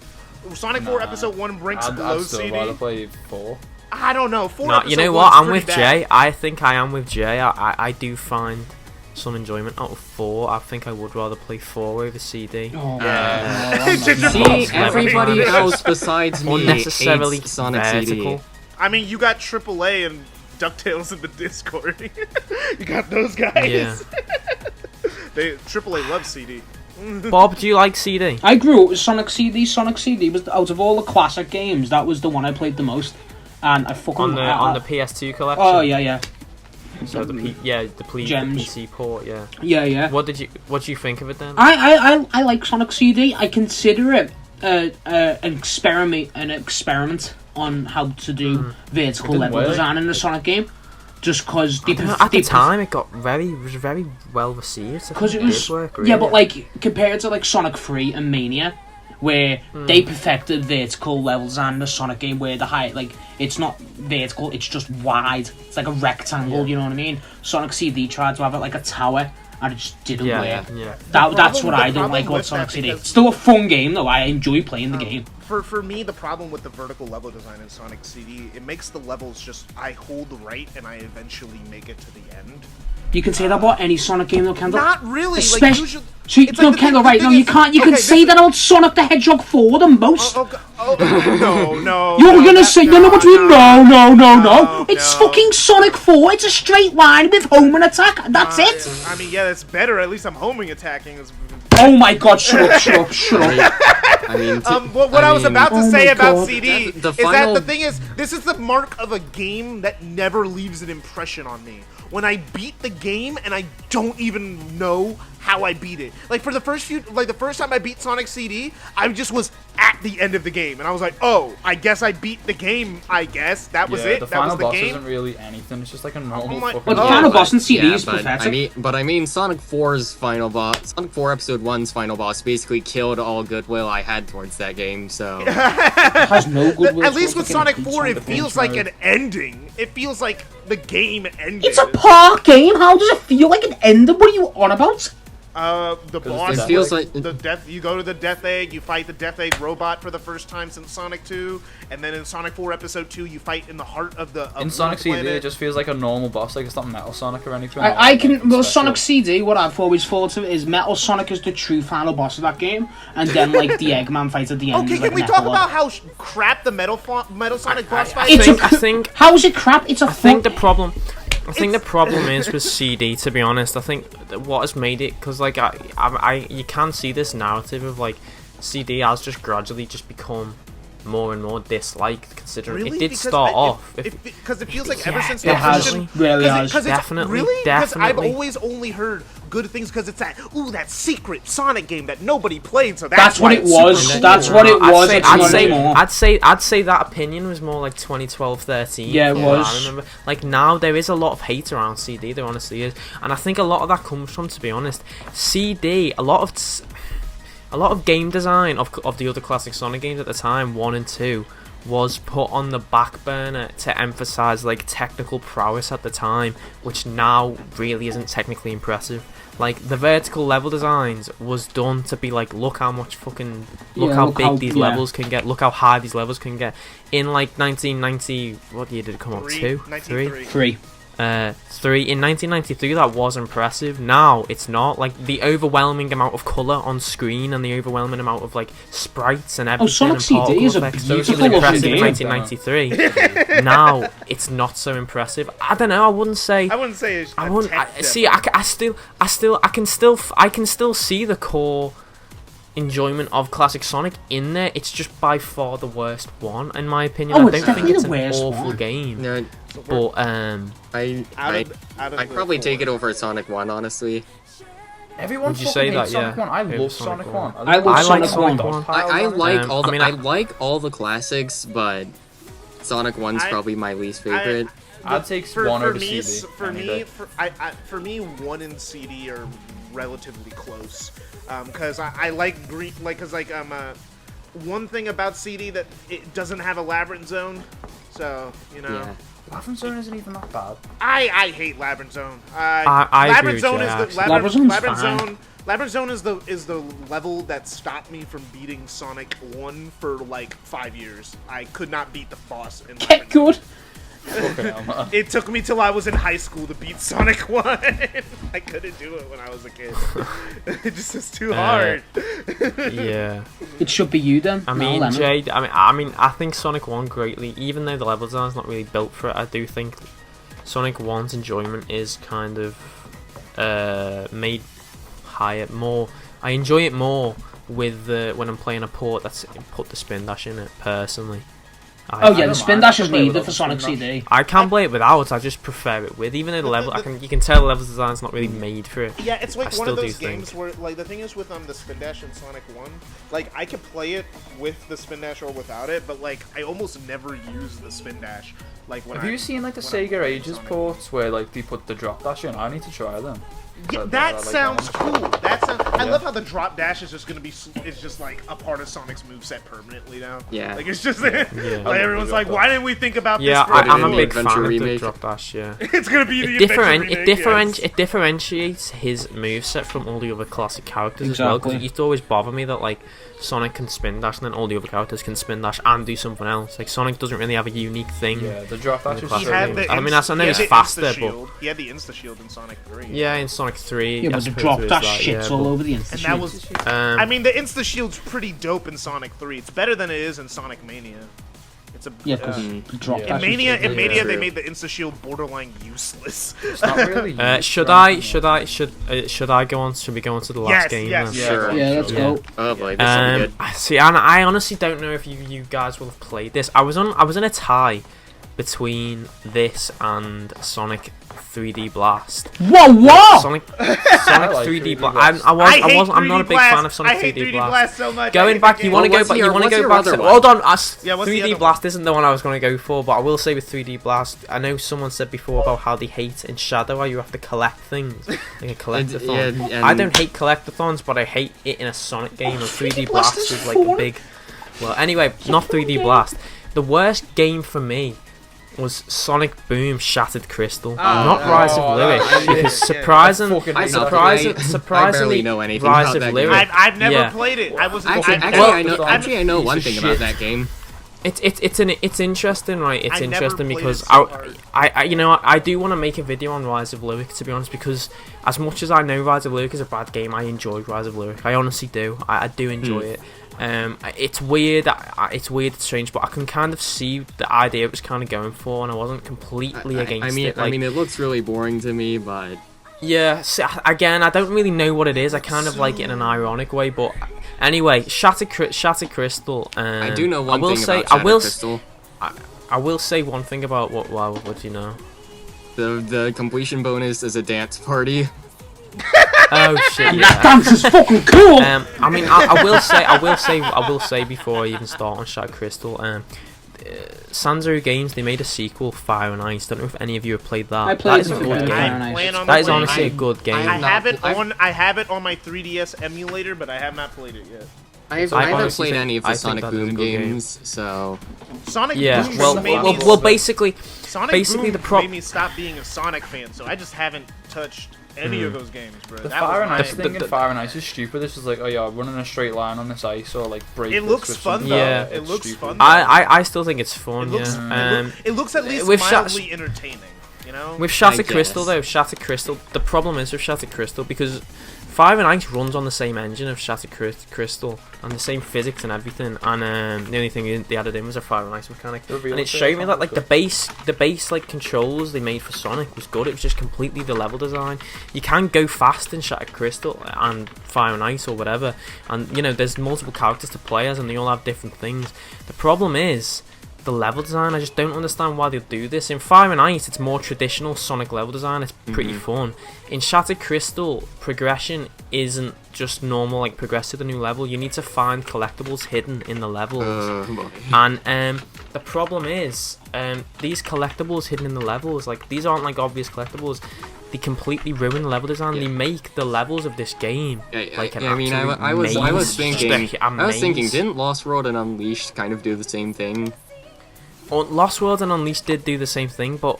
Sonic 4 Episode 1 ranks below I'd still CD. rather play 4. I don't know. 4 No, Episode you know 1's what? I'm pretty with bad. Jay. I think I am with Jay. I do find some enjoyment out of 4. I think I would rather play 4 over CD. Oh, See, everybody else besides me unnecessarily hates Sonic vertical. CD. I mean, you got AAA and DuckTales in the Discord. You got those guys. Yeah. AAA loves CD. Bob, do you like CD? I grew up with Sonic CD. Sonic CD was, out of all the classic games, that was the one I played the most. And I fucking... On the PS2 collection? Oh, yeah. So the Gems. PC port, yeah. Yeah. What do you think of it then? I like Sonic CD. I consider it an experiment on how to do vertical level design in the Sonic game. Just because at the time it was very well received. Because it was work, really. yeah, but like compared to like Sonic 3 and Mania, where they perfected vertical level design in the Sonic game, where the height it's not vertical, it's just wide. It's like a rectangle, you know what I mean? Sonic CD tried to have it like a tower, and it just didn't work. Yeah. That's what I don't like about Sonic CD. It's still a fun game though. I enjoy playing the game. For me, the problem with the vertical level design in Sonic CD, it makes the levels just, I hold right and I eventually make it to the end. You can say that about any Sonic game though, Kendall. Not really. Especially, Usually, no, Kendall, right? No, you can't. You can say that about Sonic the Hedgehog 4 the most. No. You're gonna say no. What do you mean? No. It's fucking Sonic 4. It's a straight line with home and attack. That's it. I mean, yeah, that's better. At least I'm homing attacking. Oh my god! Shut up. I mean, what I was about to say about God. CD is that the thing is, this is the mark of a game that never leaves an impression on me. When I beat the game and I don't even know how I beat it. Like for the first time I beat Sonic CD, I just was at the end of the game and I was like, oh, I guess I beat the game. I guess that was it. The that was final the boss game. isn't really anything. It's just like a normal. But the final boss in CD is but pathetic. I mean, Sonic 4's final boss, Sonic 4 Episode 1's final boss, basically killed all goodwill I had towards that game. So It has no goodwill. At least with Sonic 4, it feels like an ending. It feels like the game ended. It's a park game. How does it feel like an ending? What are you on about? The boss. it feels like the death. You go to the Death Egg. You fight the Death Egg robot for the first time since Sonic 2, and then in Sonic 4 Episode 2, you fight in the heart of the. In Sonic CD, it just feels like a normal boss. Like it's not Metal Sonic or anything. Sonic CD. What I've always thought of is Metal Sonic is the true final boss of that game, and then like the Eggman fight at the end. Okay, can we talk about how crap the Metal Sonic boss fight I is? think how is it crap? It's a. I think the problem is with CD. To be honest, I think that what has made it, because like you can see this narrative of like CD has just gradually just become more and more disliked, considering Really? it did Because start off. Because it feels like ever since it has. Really has. Definitely, because I've definitely. always only heard good things because it's that secret Sonic game that nobody played. So That's what why it it's super was. cool. That's what it was. It's not anymore. I'd say that opinion was more like 2012, 13. Yeah, it was. I remember. Like now, there is a lot of hate around CD. There honestly is, and I think a lot of that comes from, to be honest, CD. A lot of game design of the other classic Sonic games at the time, 1 and 2, was put on the back burner to emphasize like technical prowess at the time, which now really isn't technically impressive. Like the vertical level designs was done to be like, look how big these levels can get, look how high these levels can get. In like 1990, what year did it come out? 3. 3 in 1993, that was impressive. Now it's not. Like the overwhelming amount of color on screen and the overwhelming amount of like sprites and everything. Sonic and CD is a effects, beautiful was impressive in game. 1993. Now it's not so impressive. I don't know. I wouldn't say. It's I wouldn't. I can still see the core enjoyment of classic Sonic in there. It's just by far the worst one, in my opinion. I don't think it's an awful game. No, but I'd probably take it over Sonic 1, honestly. Everyone Would you say that? Sonic Yeah. 1. I love Sonic 1. I like Sonic 1. I like all the I mean, like all the classics, but Sonic 1's probably my least favorite. I'd take for 1 over me, CD. For me, 1 and CD are relatively close. Because I like green, one thing about CD that it doesn't have a Labyrinth Zone, so Yeah. Labyrinth Zone isn't even that bad. I hate Labyrinth Zone. I agree Labyrinth with Zone you, is actually. the Labyrinth Zone's Labyrinth fine. Zone. Labyrinth Zone is the level that stopped me from beating Sonic 1 for like 5 years. I could not beat the boss in Get good. It took me till I was in high school to beat Sonic 1. I couldn't do it when I was a kid. It just is too hard. Yeah. It should be you then. I mean, Jade. I think Sonic 1 greatly, even though the level design's not really built for it. I do think Sonic 1's enjoyment is kind of made higher, more. I enjoy it more with when I'm playing a port that's put the Spindash in it personally. The Spindash is needed for Sonic CD. I can play it without. I just prefer it with. Even though the level, you can tell the level design's not really made for it. Yeah, it's like one of those games where, like, the thing is with the Spindash and Sonic 1, like, I could play it with the Spindash or without it, but like, I almost never use the Spindash. Like, have you seen like the Sega Ages ports where like they put the drop dash in? I need to try them. Yeah, that sounds cool. I love how the drop dash is just gonna be like a part of Sonic's moveset permanently now. Yeah. Like it's just like everyone's like, why didn't we think about this? Yeah, I'm a big fan of the drop dash. Yeah. It's gonna be the it differentiates his moveset from all the other classic characters as well. Because it used to always bother me that like Sonic can spin dash and then all the other characters can spin dash and do something else. Like Sonic doesn't really have a unique thing. Yeah, the drop dash is I mean, I know he's faster, but he had the insta shield in Sonic 3. Yeah, in Sonic 3. Yeah, but the drop dash shits all over the insta shield. And that was, I mean, the insta shield's pretty dope in Sonic 3. It's better than it is in Sonic Mania. It's a because the drop dash. In Mania, they made the insta shield borderline useless. It's not really. Should I go on? Should we go on to the last game? Yes, then? Sure. Yeah, let's go. Oh boy, this will be good. See, and I honestly don't know if you guys will have played this. I was in a tie between this and Sonic 3D Blast. What? Sonic 3D Blast. I'm not a big fan of Sonic 3D Blast. So much. Going back, you want to go back? Hold on. 3D Blast isn't the one I was going to go for, but I will say with 3D Blast, I know someone said before about how they hate in Shadow how you have to collect things, like a collectathon. I don't hate collectathons, but I hate it in a Sonic game. And 3D Blast is like a big. Well, anyway, not 3D Blast. The worst game for me was Sonic Boom Shattered Crystal, not Rise of Lyric, because surprisingly, know anything Rise about of that Lyric. I've never played it. I was actually I know one thing about that game. It's interesting, right? It's interesting because I do want to make a video on Rise of Lyric, to be honest, because as much as I know Rise of Lyric is a bad game, I enjoy Rise of Lyric. I honestly do. I do enjoy it. It's weird. It's strange, but I can kind of see the idea it was kind of going for, and I wasn't completely against it. I mean, it looks really boring to me, but yeah. So, again, I don't really know what it is. I kind of like it in an ironic way, but anyway, Shattered Crystal. I do know one thing about Shattered Crystal. I will say one thing about what do you know? The completion bonus is a dance party. Oh shit! That dance is fucking cool. I mean, I will say before I even start on Shattered Crystal, Sanzo Games, they made a sequel, Fire and Ice. Don't know if any of you have played that. I played that is a good game. That is honestly a good game. I have it on my 3DS emulator, but I have not played it yet. I haven't played any of the Sonic Boom games, so Sonic Boom. Well, basically, Boom the problem made me stop being a Sonic fan, so I just haven't touched any of those games, bro. The Fire and Ice thing in Fire and Ice is stupid. This is like, oh yeah, running a straight line on this ice or like break. It looks fun though. Yeah, it looks fun. I still think it's fun. It looks at least mildly entertaining. You know. With Shattered Crystal though, Shattered Crystal. The problem is with Shattered Crystal because Fire and Ice runs on the same engine of Shattered Crystal and the same physics and everything, and the only thing they added in was a Fire and Ice mechanic, and it showed me that like the base like controls they made for Sonic was good. It was just completely the level design. You can go fast in Shattered Crystal and Fire and Ice or whatever, and there's multiple characters to play as and they all have different things. The problem is the level design. I just don't understand why they do this. In Fire and Ice, it's more traditional Sonic level design. It's pretty fun. In Shattered Crystal, progression isn't just normal, like progress to the new level. You need to find collectibles hidden in the levels. And the problem is, these collectibles hidden in the levels, like these aren't like obvious collectibles. They completely ruin the level design. They make the levels of this game like an I was thinking, didn't Lost World and Unleashed kind of do the same thing? Lost World and Unleashed did do the same thing, but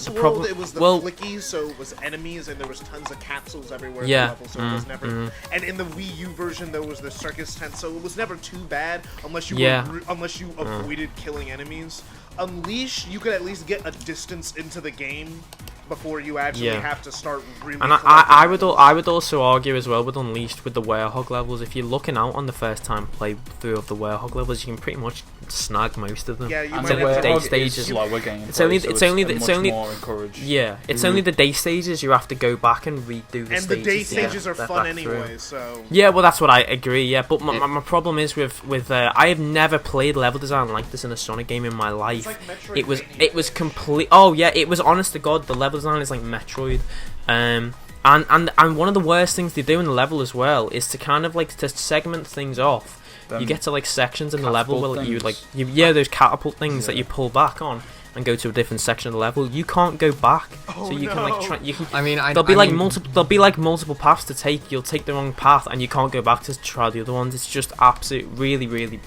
Lost World, it was the flicky, so it was enemies, and there was tons of capsules everywhere in the level, so it was never... And in the Wii U version, there was the circus tent, so it was never too bad, unless you avoided killing enemies. Unleash, you could at least get a distance into the game before you actually have to start really. And I would also argue as well with Unleashed, with the Werehog levels, if you're looking out on the first time playthrough of the Werehog levels, you can pretty much snag most of them. Yeah, you and might the day stages. Slower game. It's only more encouraged. Yeah, it's only the day stages you have to go back and redo the stages. And the day stages are fun anyway, so. Yeah, well that's what I agree. Yeah, but my problem is with I have never played level design like this in a Sonic game in my life. It was complete. Oh yeah, it was honest to God. The level design is like Metroid, and one of the worst things they do in the level as well is to kind of like to segment things off. You get to like sections in the level where those catapult things that you pull back on and go to a different section of the level. You can't go back, so you can like try. You can. There'll be like multiple paths to take. You'll take the wrong path, and you can't go back to try the other ones. It's just really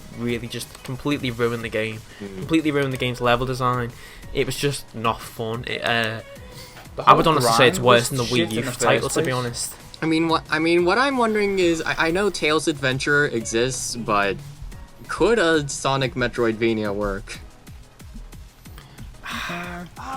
just completely ruined the game. Completely ruined the game's level design. It was just not fun. I would honestly say it's worse than the Wii U title, to be honest. What I'm wondering is, I know Tails Adventure exists, but could a Sonic Metroidvania work?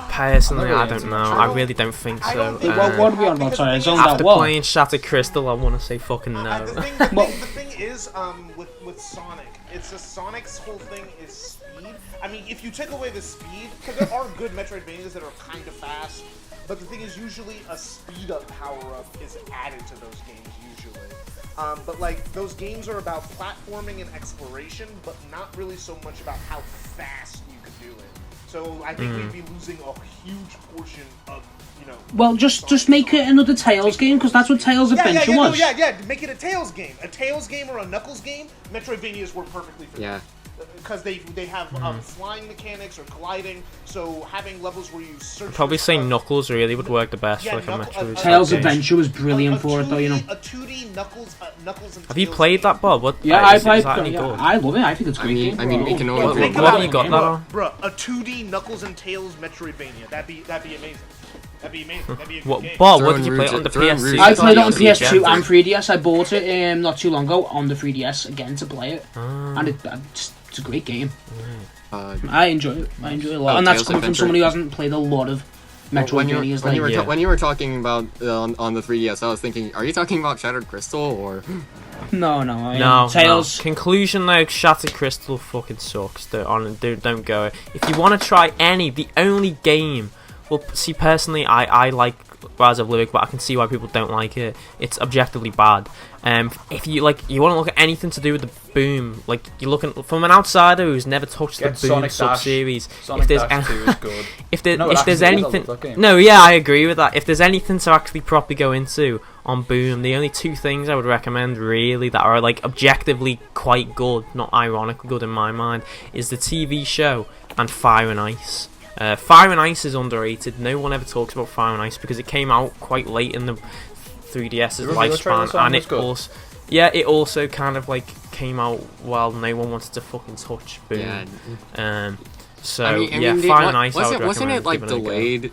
Personally, I don't know. I really don't think so. What are we on about? Sorry, after playing Shattered Crystal, I want to say fucking no. The thing is, with Sonic, it's just Sonic's whole thing is speed. I mean, if you take away the speed, because there are good Metroidvanias that are kind of fast, but the thing is, usually a speed up power up is added to those games usually. But like those games are about platforming and exploration, but not really so much about how fast you could do it. So I think we'd be losing a huge portion of, Well, just make it another Tails game, because that's what Tails Adventure was. Make it a Tails game. A Tails game or a Knuckles game. Metroidvanias work perfectly for that. Because they have flying mechanics or gliding, so having levels where you search. I'd probably say Knuckles really would work the best for like a Metroid. Tails Adventure was brilliant for it, though. A 2D Knuckles and have you played that, Bob? I played. I love it. I think it's great. We can only. What have you got that on? Bruh, a 2D Knuckles and Tails Metroidvania. That'd be amazing. That'd be amazing. That'd be a good game. Bob, what did you play on the PS2? I played it on PS2 and 3DS. I bought it not too long ago on the 3DS again to play it, and it's a great game. I enjoy it. I enjoy it a lot, and that's coming from someone who hasn't played a lot of Metroidvanias. When you were talking about on the 3DS, I was thinking, are you talking about Shattered Crystal or? No. Tails. Conclusion though, Shattered Crystal fucking sucks. Don't go. If you want to try the only game. Well, see, personally, I like Rise of Lyric, but I can see why people don't like it. It's objectively bad. If you want to look at anything to do with the Boom, like you're looking from an outsider who's never touched the Boom sub-series. Sonic Dash 2 is good. if there's anything, I agree with that. If there's anything to actually properly go into on Boom, the only two things I would recommend really that are like objectively quite good, not ironically good in my mind, is the TV show and Fire and Ice. Fire and Ice is underrated. No one ever talks about Fire and Ice because it came out quite late in the 3DS's lifespan, and it also kind of like came out while no one wanted to fucking touch Boom. Fire and Ice. Wasn't it like delayed?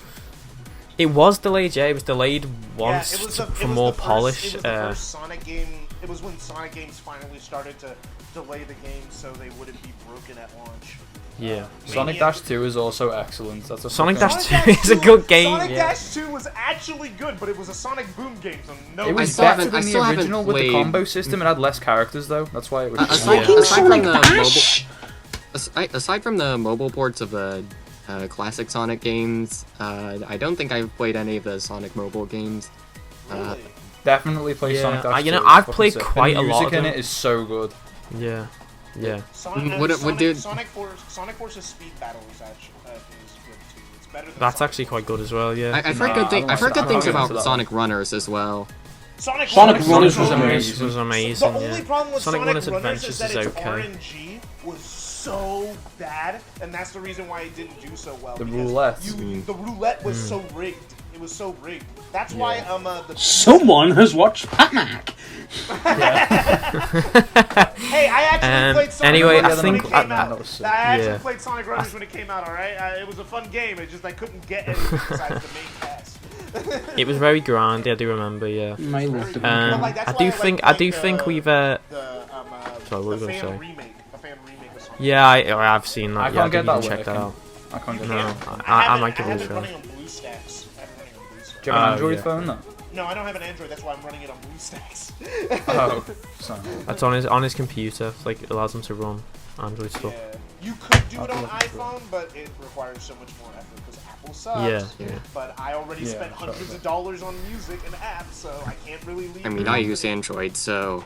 It was delayed. Yeah, it was delayed once for more polish. It was the first Sonic game. It was when Sonic games finally started to delay the game so they wouldn't be broken at launch. Yeah. Sonic Dash 2 is also excellent. That's a Sonic Dash 2 is a good game. Sonic Dash 2 was actually good, but it was a Sonic Boom game, so no. It was better than the original with the combo system. It had less characters though. That's why it was. Aside from the mobile ports of the classic Sonic games, I don't think I've played any of the Sonic mobile games. Definitely play Sonic Dash 2. I've played quite a lot of them. The music in it is so good. Yeah. Sonic Force's speed battle is good too. It's better than That's actually quite good as well. Yeah. I've heard good things about Sonic Runners as well. Sonic Runners was amazing. The only problem with Sonic Runners Adventures is that its okay. RNG was so bad, and that's the reason why it didn't do so well. The roulette. The roulette was so rigged. It was so rigged. That's why someone has watched Pac-Man. Hey, I actually played Sonic anyway, Runners I when think it came out. that was sick. I actually Yeah. played Sonic Runners when it came out. All right, it was a fun game. It's just I couldn't get anything besides the main cast. it was very grindy. I do remember. Yeah. My love the I do think we've. Sorry, what was I gonna say? Remake, a fan remake of Sonic. Yeah, I've seen that. I Yeah, can't get that check that out. I can't get No, that. I might give it a have it try. running on BlueStacks. I have it running on BlueStacks. Do you have an Android yeah. phone though? No, I don't have an Android. That's why I'm running it on BlueStacks. Oh, sorry. That's on his computer. Like it allows him to run Android stuff. Yeah. You could do it on iPhone, but it requires so much more effort because Apple sucks. Yeah. But I already spent hundreds of dollars on music and apps, so I can't really leave. I mean, I use Android, so.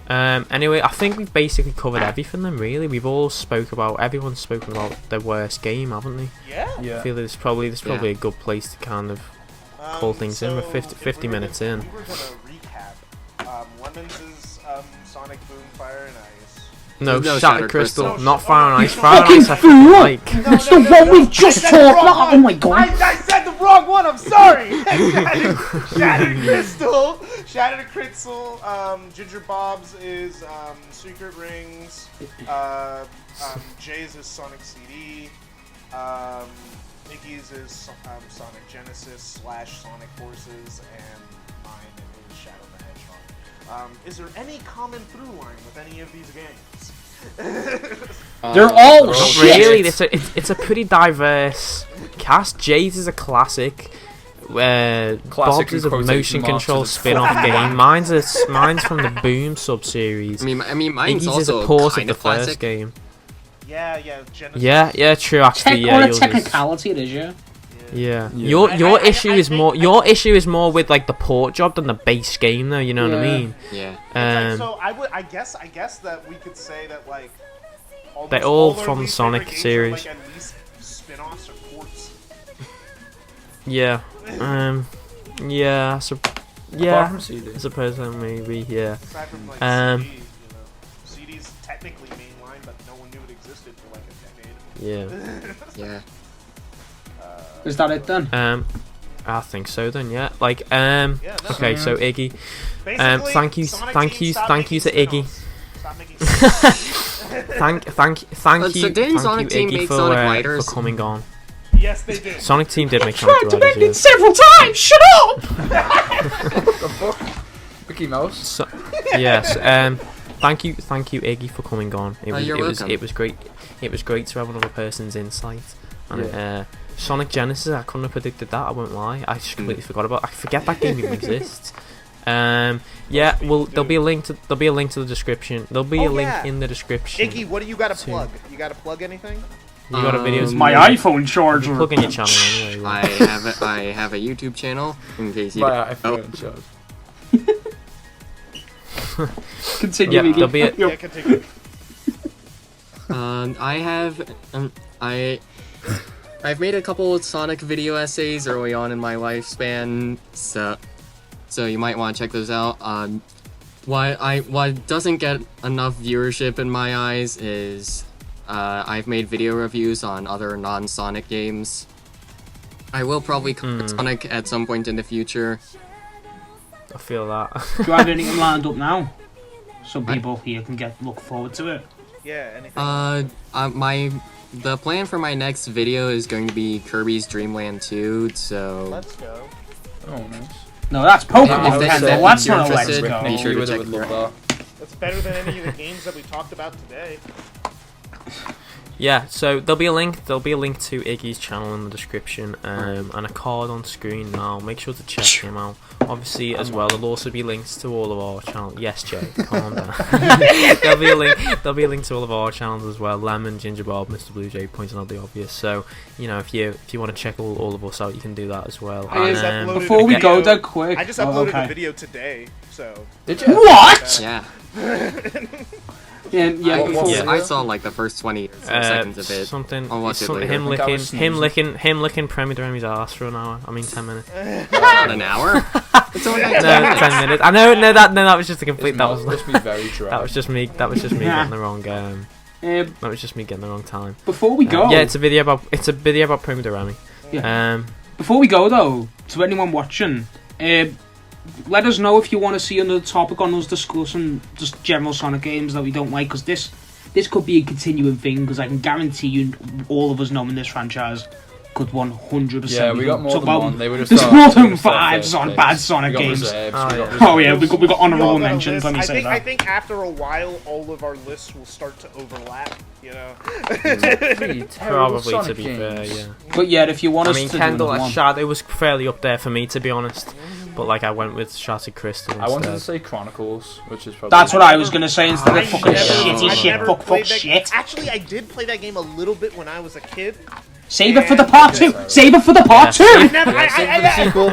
Anyway, I think we've basically covered everything then, really. Everyone's spoken about their worst game, haven't they? Yeah. I feel there's probably a good place to kind of call things in. We're 50 minutes in. We were gonna recap. Lemons is Sonic Boom Fire and Ice. No, No, Shattered Crystal, No, not sh- Fire and Ice. no, Fire and Ice I fucking like. It's the one we've just talked about. Oh my god. I said the wrong one. I'm sorry. Shattered Crystal. Ginger Bob's is Secret Rings. Jay's is Sonic CD. Iggy's is Sonic Genesis / Sonic Forces, and mine is Shadow the Hedgehog. Is there any common through line with any of these games? They're all Not shit. really. It's a pretty diverse cast. Jay's is a classic. Bob's is a quotation motion marks control is a spin-off game. Mine's from the Boom sub-series. I mean, mine's Iggy's is a also port of kind the of classic. first game. Yeah, Genesis. Yeah, true. Actually, On a yours is- technicality, it is, yeah. Yeah. Yeah. Your I issue is think more. that- Your issue is more with like the port job than the base game, though. You know what I Yeah. mean? Yeah. So I guess that we could say that like almost They're all our from the least Sonic favorite games series. are, like, at least spin-offs or ports. Yeah. Yeah. Apart from CD. I suppose that maybe. Yeah. Aside from like Um, CDs, CDs technically mainline, but no one knew it existed for like a decade. Yeah. Yeah. Is that it then? I think so then. Yeah. Like. no. Okay. So Iggy. Basically, Thank you. Sonic Thank Team, you. stop Thank you to making Iggy. spin-offs. Stop making spin-offs. Thank you. So didn't Sonic Thank you, Team Iggy, make for, Sonic for Riders? coming on. Yes, they did. Sonic Team did make Sonic Tried to Riders. make it Yeah. several times. Shut up. The fuck? Mickey Mouse? So, yes. Thank you, Iggy, for coming on. You're welcome. It was great. It was great to have another person's insight. And Yeah. Sonic Genesis, I couldn't have predicted that. I won't lie. I just completely forgot about. I forget that game even exists. Yeah. Well, there'll be a link to the description. There'll be a link in the description. Iggy, what do you got to to- plug? You got to plug anything? You got a video. My iPhone charger. Plug in your channel anyway. Yeah. I have a YouTube channel in case you. My iPhone shows. Continue. Yeah, Iggy. there'll be a- Yeah, continue. I've made a couple of Sonic video essays early on in my lifespan, so you might want to check those out. What doesn't get enough viewership in my eyes is I've made video reviews on other non-Sonic games. I will probably cover Sonic at some point in the future. I feel that. Do you have anything lined up now? So people here can look forward to it. Yeah, anything. The plan for my next video is going to be Kirby's Dream Land 2, so. Let's go. Oh, nice. No, that's Pokemon, if Kendall. if That's you're not a Let's interested, Go. be sure to would check love that. That's better than any of the games that we talked about today. Yeah, so there'll be a link to Iggy's channel in the description, and a card on screen now. Make sure to check him out. Obviously, as well, there'll also be links to all of our channels. Yes, Jay, calm down. There'll be a link to all of our channels as well. Lemon, Ginger Bob, Mr. Blue Jay, pointing out the obvious. So, if you want to check all of us out, you can do that as well. And, Before we go there, quick. I just uploaded a video today, so. Did you? What? Yeah. Yeah. Before I saw like the first 20 seconds of it. Something. I'll watch it later. Him I think I licking, was him licking Premier Remy's ass for an hour. I mean, 10 minutes. Not an hour. It's only like 10 No, minutes. 10 minutes. I know. No, that was just a complete. His That mouth was must be very dry. that was just me. That was just me Yeah. getting the wrong. That was just me getting the wrong time. Before we go. Yeah, it's a video about Premier Remy. Before we go though, to anyone watching, let us know if you want to see another topic on us discussing just general Sonic games that we don't like, because this could be a continuing thing, because I can guarantee you all of us knowing this franchise could 100%. Yeah, we got more than one. There's more than 5 bad Sonic games. Oh yeah, we got honorable mentions. Let me say that. I think after a while, all of our lists will start to overlap. You know. Probably, to be fair, yeah. But yeah, if you want us to Kendall, Shadow was fairly up there for me, to be honest. But like, I went with Shattered Crystal instead. I wanted to say Chronicles, which is probably... That's what I was going to say instead of fucking shitty shit. Actually, I did play that game a little bit when I was a kid. Save it for the part 2! Save it for the part 2! Save it for the sequel.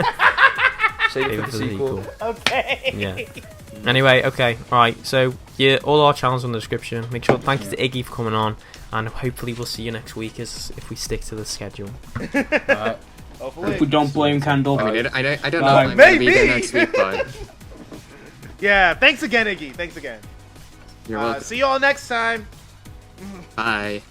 Save it for the sequel. Okay. Yeah. Anyway, okay, alright, so yeah, all our channels in the description. Make sure, thank you to Iggy for coming on, and hopefully we'll see you next week if we stick to the schedule. Alright. If we don't blame Kendall. I mean, I don't know if I'm going to be there next week, but... Yeah, thanks again, Iggy. Thanks again. You're welcome. See you all next time. Bye.